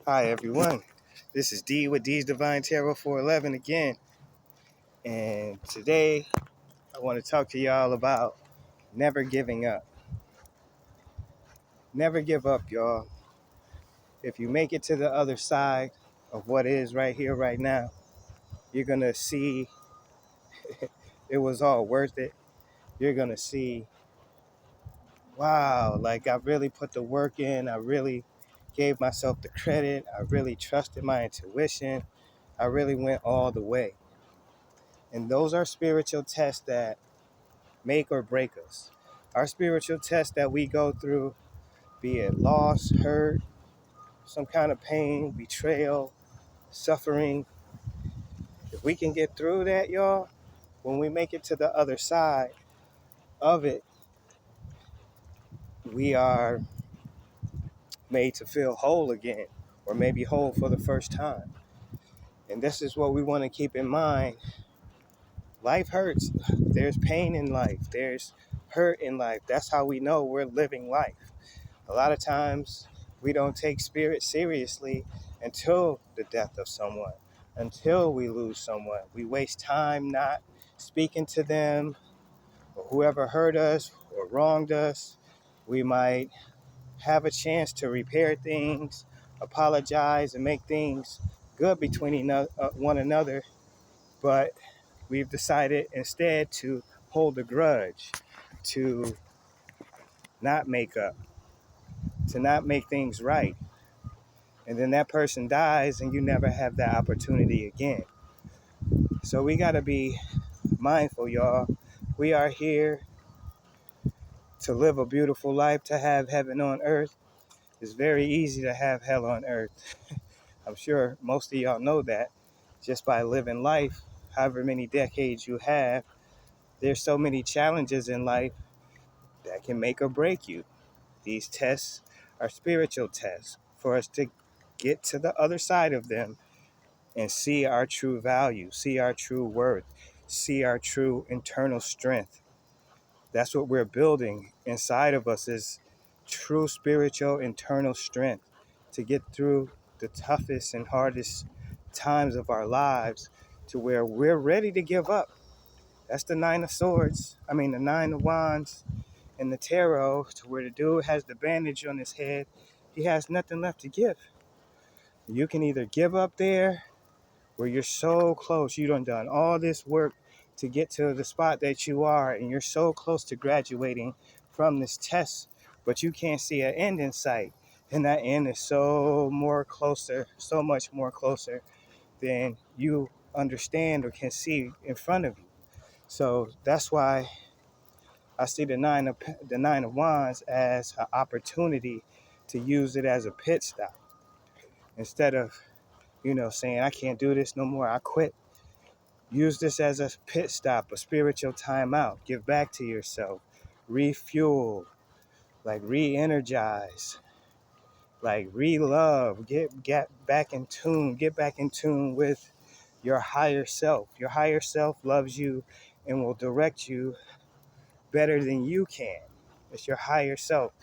Hi everyone, this is D with D's Divine Tarot 411 again, and today I want to talk to y'all about never giving up. Never give up, y'all. If you make it to the other side of what is right here, right now, you're going to see it was all worth it. You're going to see, wow, like I really put the work in. I really gave myself the credit. I really trusted my intuition. I really went all the way. And those are spiritual tests that make or break us. Our spiritual tests that we go through, be it loss, hurt, some kind of pain, betrayal, suffering, if we can get through that, y'all, when we make it to the other side of it, we are made to feel whole again, or maybe whole for the first time. And this is what we want to keep in mind. Life hurts. There's pain in life. There's hurt in life. That's how we know we're living life. A lot of times we don't take spirit seriously until the death of someone, until we lose someone. We waste time not speaking to them or whoever hurt us or wronged us. We might have a chance to repair things, apologize, and make things good between one another, but we've decided instead to hold a grudge, to not make up, to not make things right. And then that person dies and you never have that opportunity again. So we got to be mindful, y'all. We are here to live a beautiful life, to have heaven on earth. It's very easy to have hell on earth. I'm sure most of y'all know that just by living life, however many decades you have. There's so many challenges in life that can make or break you. These tests are spiritual tests for us to get to the other side of them and see our true value, see our true worth, see our true internal strength. That's what we're building inside of us, is true spiritual internal strength to get through the toughest and hardest times of our lives, to where we're ready to give up. That's the the Nine of Wands in the tarot, to where the dude has the bandage on his head. He has nothing left to give. You can either give up there, where you're so close, you done all this work to get to the spot that you are, and you're so close to graduating from this test, but you can't see an end in sight. And that end is so much more closer than you understand or can see in front of you. So that's why I see the nine of wands as an opportunity to use it as a pit stop, instead of saying I can't do this no more, I quit. Use this as a pit stop, a spiritual timeout. Give back to yourself, refuel, like re-energize, like re-love. Get back in tune. Get back in tune with your higher self. Your higher self loves you and will direct you better than you can. It's your higher self.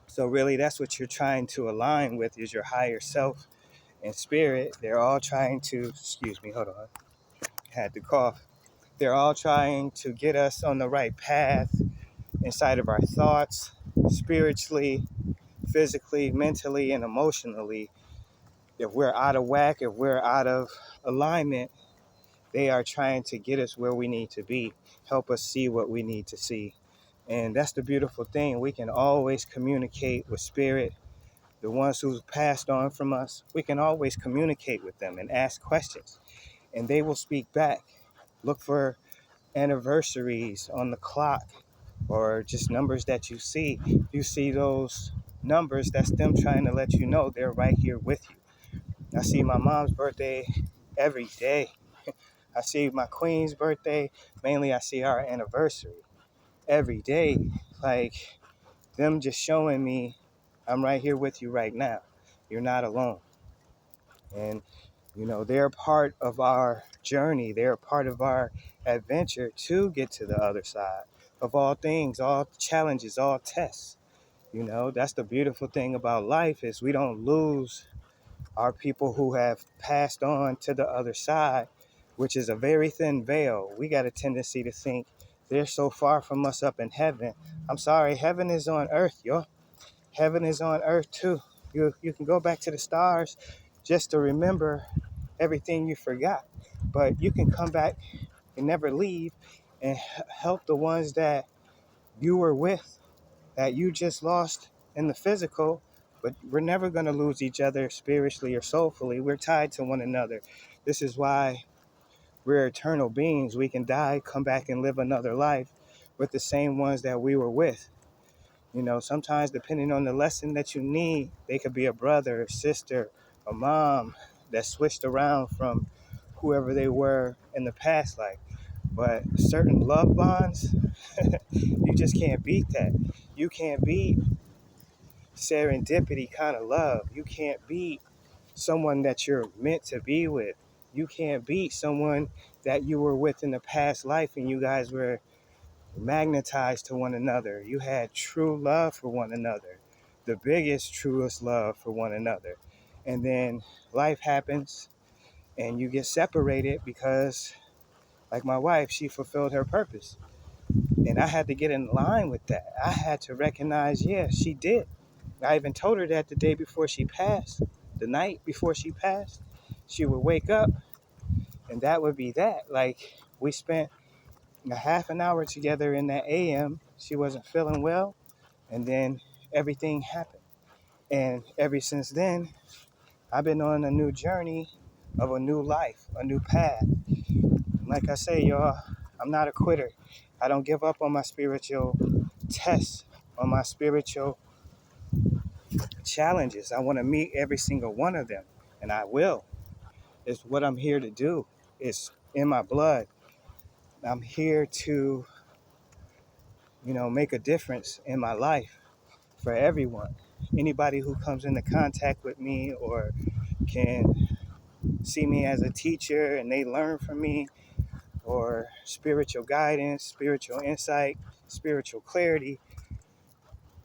So really, that's what you're trying to align with, is your higher self and spirit. They're all trying to, excuse me, hold on, had to cough. They're all trying to get us on the right path inside of our thoughts, spiritually, physically, mentally, and emotionally. If we're out of whack, if we're out of alignment, they are trying to get us where we need to be, help us see what we need to see. And that's the beautiful thing. We can always communicate with spirit, the ones who've passed on from us. We can always communicate with them and ask questions, and they will speak back. Look for anniversaries on the clock, or just numbers that you see. You see those numbers, that's them trying to let you know they're right here with you. I see my mom's birthday every day. I see my queen's birthday. Mainly, I see our anniversary every day. Like, them just showing me I'm right here with you right now. You're not alone. And, they're part of our journey. They're part of our adventure to get to the other side of all things, all challenges, all tests. That's the beautiful thing about life, is we don't lose Our people who have passed on to the other side, which is a very thin veil. We got a tendency to think they're so far from us up in heaven. I'm sorry, heaven is on earth, yo. Heaven is on earth too. You can go back to the stars just to remember everything you forgot. But you can come back and never leave and help the ones that you were with, that you just lost in the physical. But we're never going to lose each other spiritually or soulfully. We're tied to one another. This is why we're eternal beings. We can die, come back and live another life with the same ones that we were with. You know, sometimes depending on the lesson that you need, they could be a brother, a sister, a mom that switched around from whoever they were in the past life. But certain love bonds, you just can't beat that. You can't beat serendipity kind of love. You can't beat someone that you're meant to be with. You can't beat someone that you were with in the past life and you guys were magnetized to one another. You had true love for one another, the biggest, truest love for one another. And then life happens and you get separated because, like my wife, she fulfilled her purpose. And I had to get in line with that. I had to recognize, yeah, she did. I even told her that the day before she passed, the night before she passed, she would wake up and that would be that. Like, we spent a half an hour together in that AM. She wasn't feeling well, and then everything happened. And ever since then, I've been on a new journey of a new life, a new path. And like I say, y'all, I'm not a quitter. I don't give up on my spiritual tests, on my spiritual challenges. I want to meet every single one of them, and I will. It's what I'm here to do. It's in my blood. I'm here to, make a difference in my life for everyone. Anybody who comes into contact with me or can see me as a teacher and they learn from me, or spiritual guidance, spiritual insight, spiritual clarity,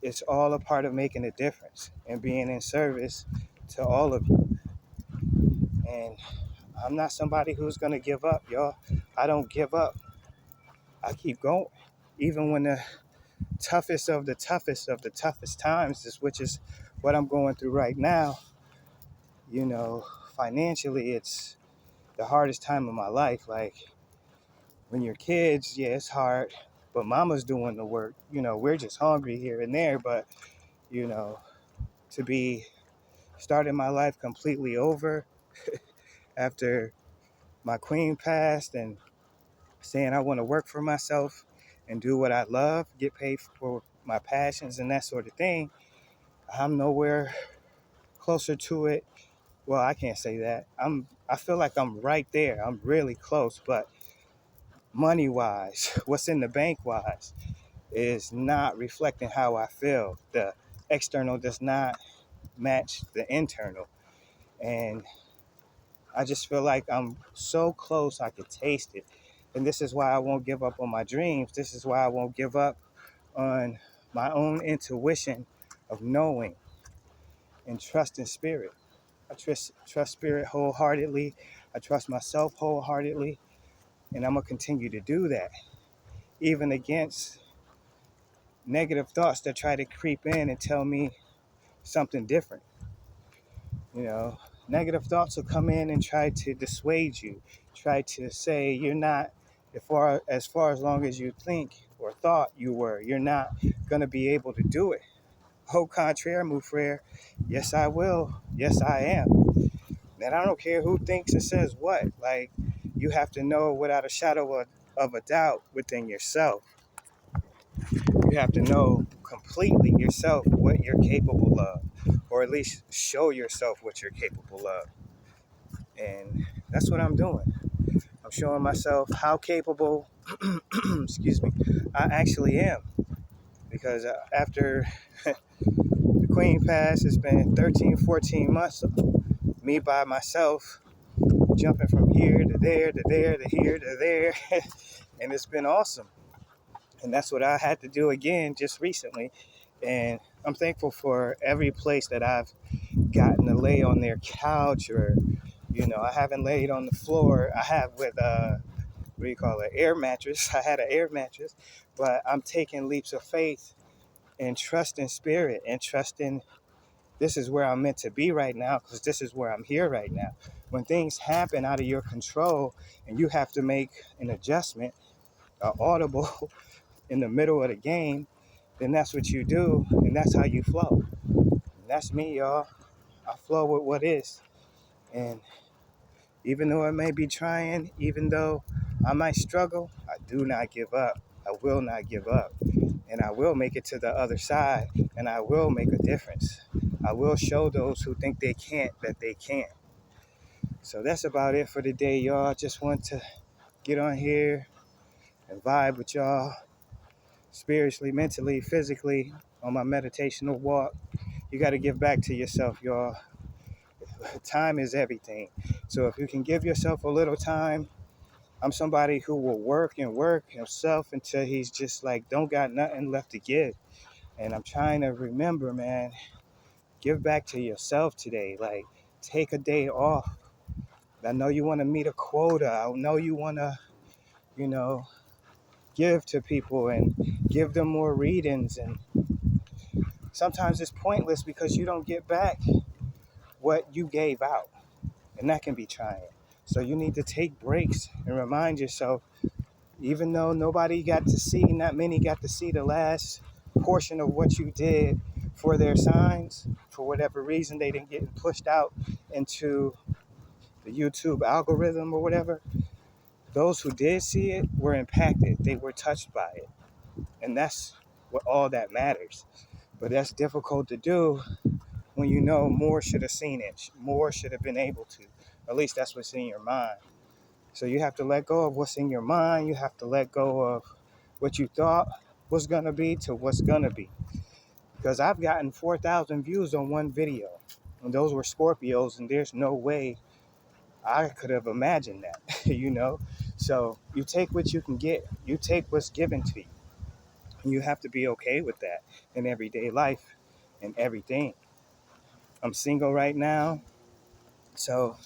it's all a part of making a difference and being in service to all of you. And I'm not somebody who's going to give up, y'all. I don't give up. I keep going. Even when the toughest of the toughest of the toughest times is, which is what I'm going through right now, financially, it's the hardest time of my life. Like, when you're kids, yeah, it's hard, but mama's doing the work. We're just hungry here and there, but, you know, to be starting my life completely over after my queen passed and saying I want to work for myself and do what I love, get paid for my passions and that sort of thing, I'm nowhere closer to it. Well, I can't say that. I feel like I'm right there. I'm really close, but money wise, what's in the bank wise, is not reflecting how I feel. The external does not match the internal. And I just feel like I'm so close, I could taste it. And this is why I won't give up on my dreams. This is why I won't give up on my own intuition of knowing and trusting spirit. I trust spirit wholeheartedly. I trust myself wholeheartedly. And I'm going to continue to do that, even against negative thoughts that try to creep in and tell me something different. Negative thoughts will come in and try to dissuade you, try to say you're not, as long as you think or thought you were, you're not going to be able to do it. Au contraire, mon frere. Yes, I will. Yes, I am. And I don't care who thinks and says what. Like, you have to know without a shadow of a doubt within yourself. You have to know completely yourself what you're capable of, or at least show yourself what you're capable of. And that's what I'm doing. I'm showing myself how capable, excuse me, I actually am. Because after the queen passed, it's been 13, 14 months of me by myself, jumping from here to there to there to here to there. And it's been awesome. And that's what I had to do again just recently. And I'm thankful for every place that I've gotten to lay on their couch, or I haven't laid on the floor. I have with what do you call it, air mattress. I had an air mattress, but I'm taking leaps of faith and trust in spirit and trusting this is where I'm meant to be right now, because this is where I'm here right now. When things happen out of your control and you have to make an adjustment, audible in the middle of the game, then that's what you do, and that's how you flow. And that's me, y'all. I flow with what is. And even though I may be trying, even though I might struggle, I do not give up. I will not give up. And I will make it to the other side, and I will make a difference. I will show those who think they can't that they can. So that's about it for today, y'all. Just want to get on here and vibe with y'all spiritually, mentally, physically on my meditational walk. You got to give back to yourself, y'all. Time is everything. So if you can give yourself a little time, I'm somebody who will work and work himself until he's just like, don't got nothing left to give. And I'm trying to remember, man, give back to yourself today. Like, take a day off. I know you want to meet a quota. I know you want to, you know, give to people and give them more readings. And sometimes it's pointless because you don't get back what you gave out. And that can be trying. So you need to take breaks and remind yourself, even though nobody got to see, not many got to see the last portion of what you did for their signs, for whatever reason they didn't get pushed out into the YouTube algorithm or whatever. Those who did see it were impacted. They were touched by it. And that's what all that matters. But that's difficult to do when you know more should have seen it. More should have been able to. At least that's what's in your mind. So you have to let go of what's in your mind. You have to let go of what you thought was going to be to what's going to be. Because I've gotten 4,000 views on one video. And those were Scorpios, and there's no way I could have imagined that, So you take what you can get. You take what's given to you. And you have to be okay with that in everyday life and everything. I'm single right now. So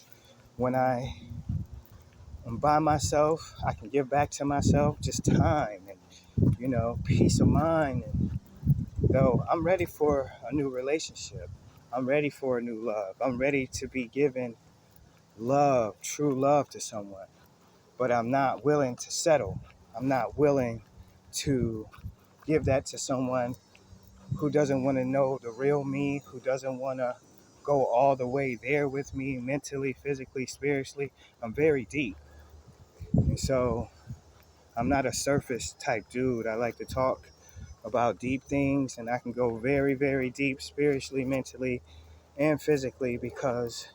when I'm by myself, I can give back to myself just time and, peace of mind. And though I'm ready for a new relationship, I'm ready for a new love. I'm ready to be given love, true love to someone. But I'm not willing to settle. I'm not willing to give that to someone who doesn't want to know the real me, who doesn't want to go all the way there with me mentally, physically, spiritually. I'm very deep. And so I'm not a surface type dude. I like to talk about deep things, and I can go very, very deep spiritually, mentally, and physically because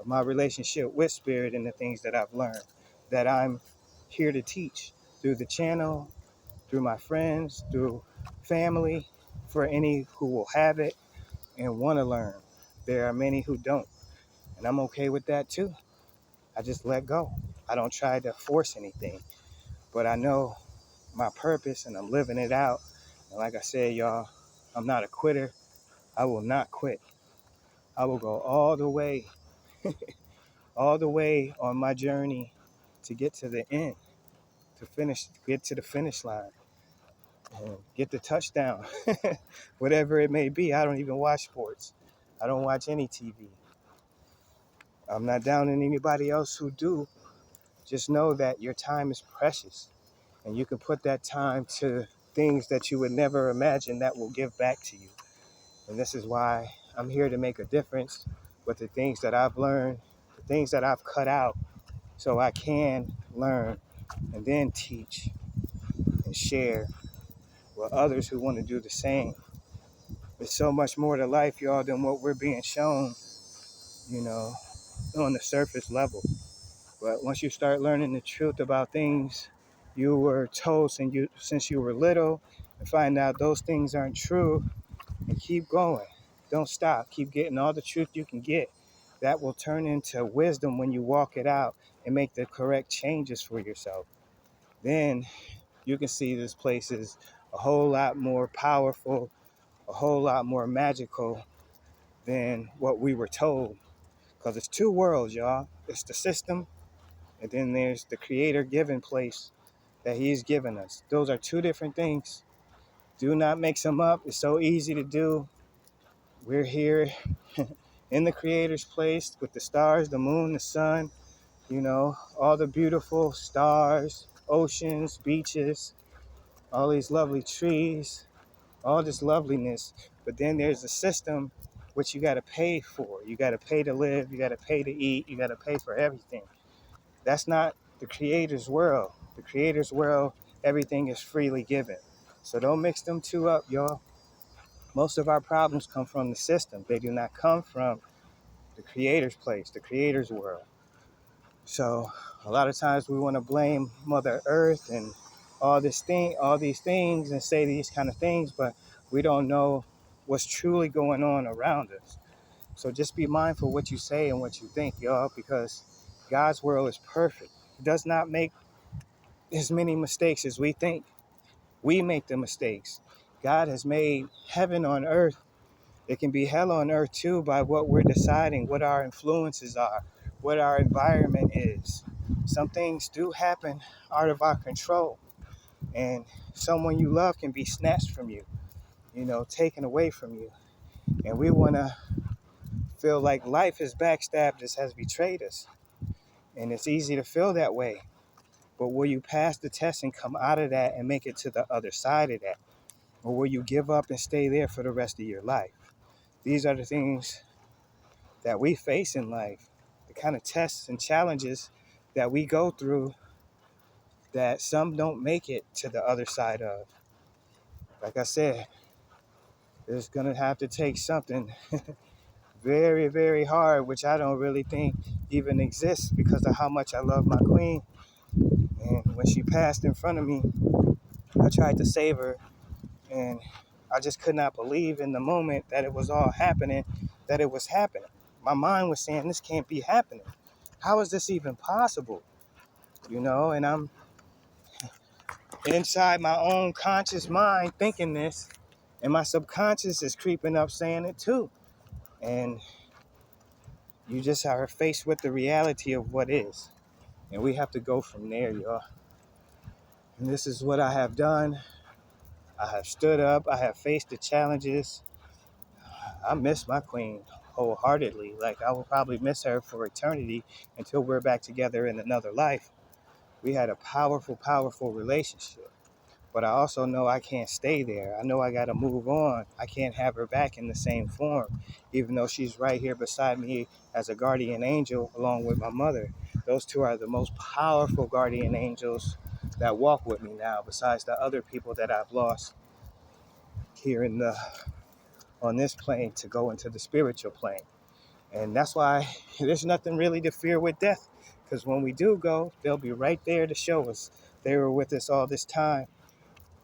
of my relationship with spirit and the things that I've learned that I'm here to teach through the channel, through my friends, through family, for any who will have it and want to learn. There are many who don't, and I'm okay with that too. I just let go. I don't try to force anything, but I know my purpose and I'm living it out. And like I said, y'all, I'm not a quitter. I will not quit. I will go all the way on my journey to get to the end, to finish, get to the finish line and get the touchdown, whatever it may be. I don't even watch sports. I don't watch any TV. I'm not down on anybody else who do. Just know that your time is precious and you can put that time to things that you would never imagine that will give back to you. And this is why I'm here to make a difference with the things that I've learned, the things that I've cut out so I can learn and then teach and share with others who want to do the same. There's so much more to life, y'all, than what we're being shown, you know, on the surface level. But once you start learning the truth about things you were told since you were little, and find out those things aren't true, and keep going. Don't stop. Keep getting all the truth you can get. That will turn into wisdom when you walk it out and make the correct changes for yourself. Then you can see this place is a whole lot more powerful, a whole lot more magical than what we were told. Because it's two worlds, y'all. It's the system, and then there's the creator given place that he's given us. Those are two different things. Do not mix them up. It's so easy to do. We're here in the creator's place with the stars, the moon, the sun, all the beautiful stars, oceans, beaches, all these lovely trees, all this loveliness. But then there's a system which you got to pay for. You got to pay to live. You got to pay to eat. You got to pay for everything. That's not the creator's world. The creator's world, everything is freely given. So don't mix them two up, y'all. Most of our problems come from the system. They do not come from the creator's place, the creator's world. So a lot of times we want to blame Mother Earth and all these things and say these kind of things, but we don't know what's truly going on around us. So just be mindful what you say and what you think, y'all, because God's world is perfect. He does not make as many mistakes as we think. We make the mistakes. God has made heaven on earth. It can be hell on earth too by what we're deciding, what our influences are, what our environment is. Some things do happen out of our control, and someone you love can be snatched from you, taken away from you. And we want to feel like life has backstabbed us, has betrayed us. And it's easy to feel that way. But will you pass the test and come out of that and make it to the other side of that? Or will you give up and stay there for the rest of your life? These are the things that we face in life, the kind of tests and challenges that we go through that some don't make it to the other side of. Like I said, it's going to have to take something very, very hard, which I don't really think even exists because of how much I love my queen. And when she passed in front of me, I tried to save her, and I just could not believe in the moment that it was all happening, that it was happening. My mind was saying, this can't be happening. How is this even possible? And I'm inside my own conscious mind thinking this, and my subconscious is creeping up saying it too. And you just are faced with the reality of what is. And we have to go from there, y'all. And this is what I have done. I have stood up. I have faced the challenges. I miss my queen wholeheartedly. Like, I will probably miss her for eternity until we're back together in another life. We had a powerful, powerful relationship. But I also know I can't stay there. I know I got to move on. I can't have her back in the same form, even though she's right here beside me as a guardian angel along with my mother. Those two are the most powerful guardian angels that walk with me now, besides the other people that I've lost here on this plane to go into the spiritual plane. And that's why there's nothing really to fear with death, because when we do go, they'll be right there to show us they were with us all this time.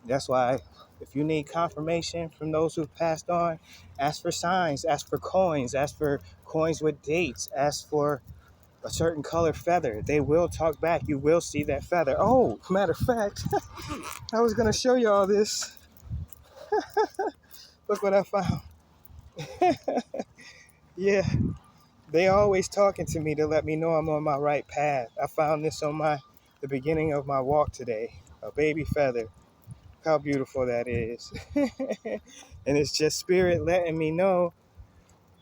That's why if you need confirmation from those who've passed on, ask for signs, ask for coins with dates, ask for a certain color feather. They will talk back. You will see that feather. Oh, matter of fact, I was going to show you all this. Look what I found. Yeah, they always talking to me to let me know I'm on my right path. I found this on the beginning of my walk today, a baby feather. How beautiful that is. And it's just spirit letting me know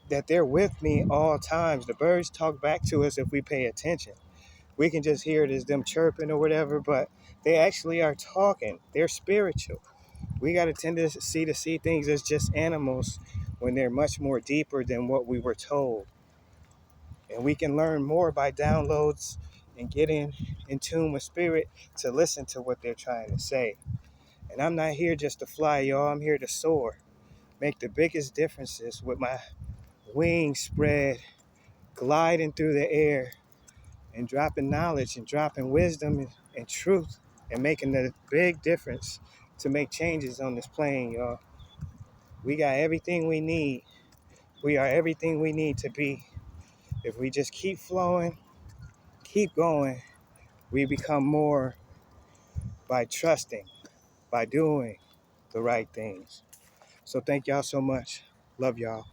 that they're with me all times. The birds talk back to us if we pay attention. We can just hear it as them chirping or whatever, but they actually are talking. They're spiritual. We got a tendency to see things as just animals when they're much more deeper than what we were told. And we can learn more by downloads and getting in tune with spirit to listen to what they're trying to say. And I'm not here just to fly, y'all. I'm here to soar. Make the biggest differences with my wings spread, gliding through the air and dropping knowledge and dropping wisdom and truth and making a big difference to make changes on this plane, y'all. We got everything we need. We are everything we need to be. If we just keep flowing, keep going, we become more by trusting, by doing the right things. So thank y'all so much. Love y'all.